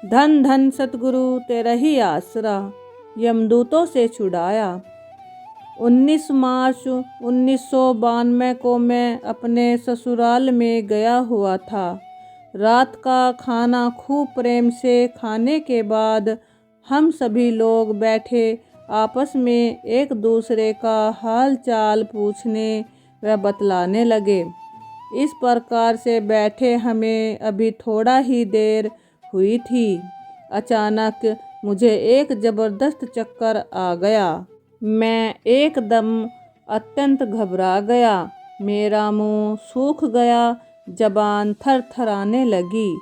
धन धन सतगुरु तेरा ही आसरा, यमदूतों से छुड़ाया। 19 मार्च 1992 को मैं अपने ससुराल में गया हुआ था। रात का खाना खूब प्रेम से खाने के बाद हम सभी लोग बैठे आपस में एक दूसरे का हाल चाल पूछने व बतलाने लगे। इस प्रकार से बैठे हमें अभी थोड़ा ही देर हुई थी, अचानक मुझे एक ज़बरदस्त चक्कर आ गया। मैं एकदम अत्यंत घबरा गया। मेरा मुंह सूख गया, जबान थरथराने लगी।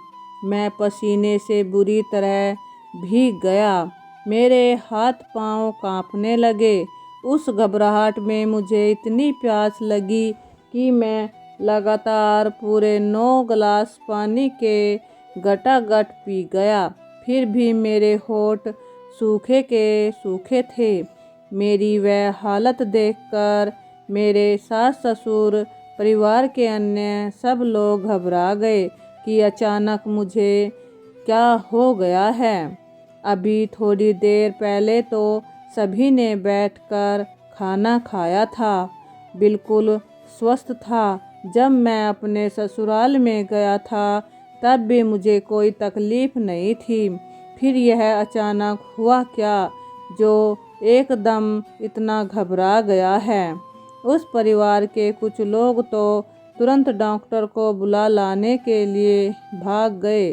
मैं पसीने से बुरी तरह भीग गया। मेरे हाथ पांव कांपने लगे। उस घबराहट में मुझे इतनी प्यास लगी कि मैं लगातार पूरे 9 गिलास पानी के गटागट पी गया। फिर भी मेरे होंठ सूखे के सूखे थे। मेरी वह हालत देखकर मेरे सास ससुर, परिवार के अन्य सब लोग घबरा गए कि अचानक मुझे क्या हो गया है। अभी थोड़ी देर पहले तो सभी ने बैठकर खाना खाया था, बिल्कुल स्वस्थ था। जब मैं अपने ससुराल में गया था तब भी मुझे कोई तकलीफ नहीं थी। फिर यह अचानक हुआ क्या जो एकदम इतना घबरा गया है। उस परिवार के कुछ लोग तो तुरंत डॉक्टर को बुला लाने के लिए भाग गए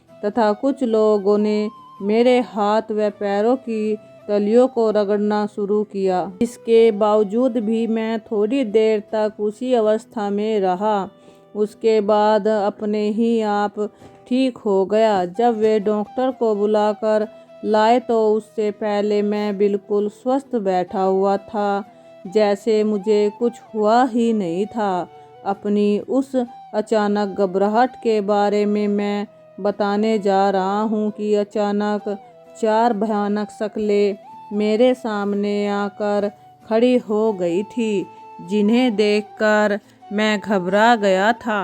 तथा कुछ लोगों ने मेरे हाथ व पैरों की तलियों को रगड़ना शुरू किया। इसके बावजूद भी मैं थोड़ी देर तक उसी अवस्था में रहा। उसके बाद अपने ही आप ठीक हो गया। जब वे डॉक्टर को बुलाकर लाए तो उससे पहले मैं बिल्कुल स्वस्थ बैठा हुआ था, जैसे मुझे कुछ हुआ ही नहीं था। अपनी उस अचानक घबराहट के बारे में मैं बताने जा रहा हूँ कि अचानक 4 भयानक शक्लें मेरे सामने आकर खड़ी हो गई थी, जिन्हें देखकर मैं घबरा गया था।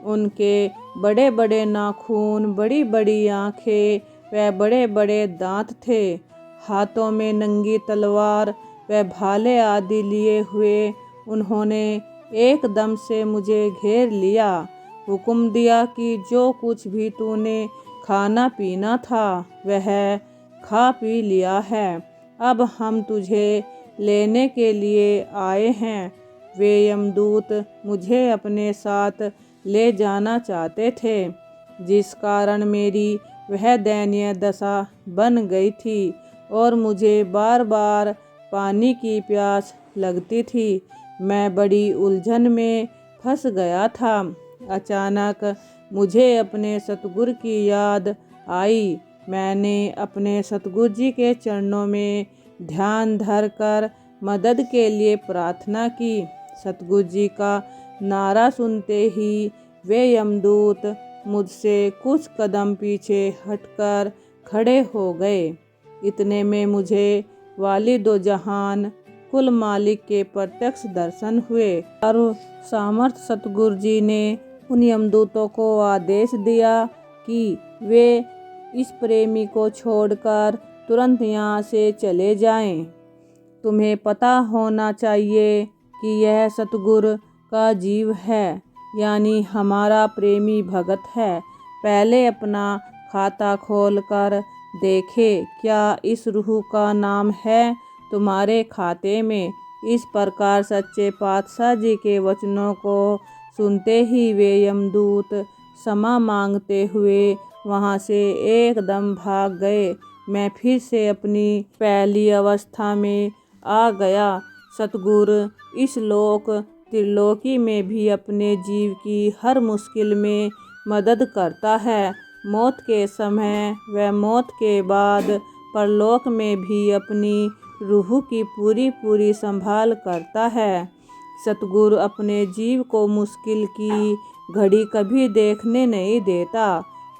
उनके बड़े बड़े नाखून, बड़ी बड़ी आँखें व बड़े बड़े दांत थे। हाथों में नंगी तलवार व भाले आदि लिए हुए उन्होंने एकदम से मुझे घेर लिया। हुक्म दिया कि जो कुछ भी तूने खाना पीना था वह खा पी लिया है, अब हम तुझे लेने के लिए आए हैं। वे यमदूत मुझे अपने साथ ले जाना चाहते थे, जिस कारण मेरी वह दयनीय दशा बन गई थी और मुझे बार बार पानी की प्यास लगती थी। मैं बड़ी उलझन में फंस गया था। अचानक मुझे अपने सतगुरु की याद आई। मैंने अपने सतगुरु जी के चरणों में ध्यान धरकर मदद के लिए प्रार्थना की। सतगुरु जी का नारा सुनते ही वे यमदूत मुझसे कुछ कदम पीछे हटकर खड़े हो गए। इतने में मुझे वालिदो जहान कुल मालिक के प्रत्यक्ष दर्शन हुए और सामर्थ सतगुरु जी ने उन यमदूतों को आदेश दिया कि वे इस प्रेमी को छोड़कर तुरंत यहाँ से चले जाएं। तुम्हें पता होना चाहिए कि यह सतगुरु का जीव है, यानी हमारा प्रेमी भगत है। पहले अपना खाता खोलकर देखे, क्या इस रूह का नाम है तुम्हारे खाते में। इस प्रकार सच्चे पातशाह जी के वचनों को सुनते ही वे यमदूत क्षमा मांगते हुए वहाँ से एकदम भाग गए। मैं फिर से अपनी पहली अवस्था में आ गया। सतगुरु इस लोक त्रिलोकी में भी अपने जीव की हर मुश्किल में मदद करता है। मौत के समय व मौत के बाद परलोक में भी अपनी रूह की पूरी संभाल करता है। सतगुरु अपने जीव को मुश्किल की घड़ी कभी देखने नहीं देता।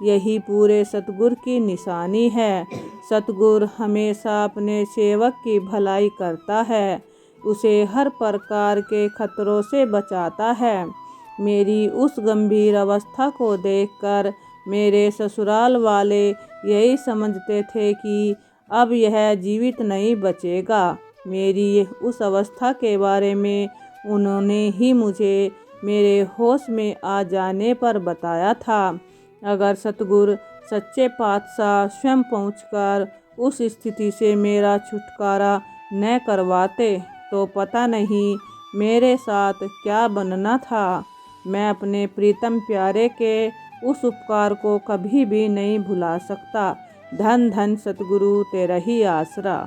यही पूरे सतगुरु की निशानी है। सतगुरु हमेशा अपने सेवक की भलाई करता है, उसे हर प्रकार के खतरों से बचाता है। मेरी उस गंभीर अवस्था को देखकर मेरे ससुराल वाले यही समझते थे कि अब यह जीवित नहीं बचेगा। मेरी उस अवस्था के बारे में उन्होंने ही मुझे मेरे होश में आ जाने पर बताया था। अगर सतगुरु सच्चे पातशाह स्वयं पहुंचकर उस स्थिति से मेरा छुटकारा न करवाते तो पता नहीं मेरे साथ क्या बनना था। मैं अपने प्रीतम प्यारे के उस उपकार को कभी भी नहीं भुला सकता। धन धन सतगुरु तेरा ही आसरा।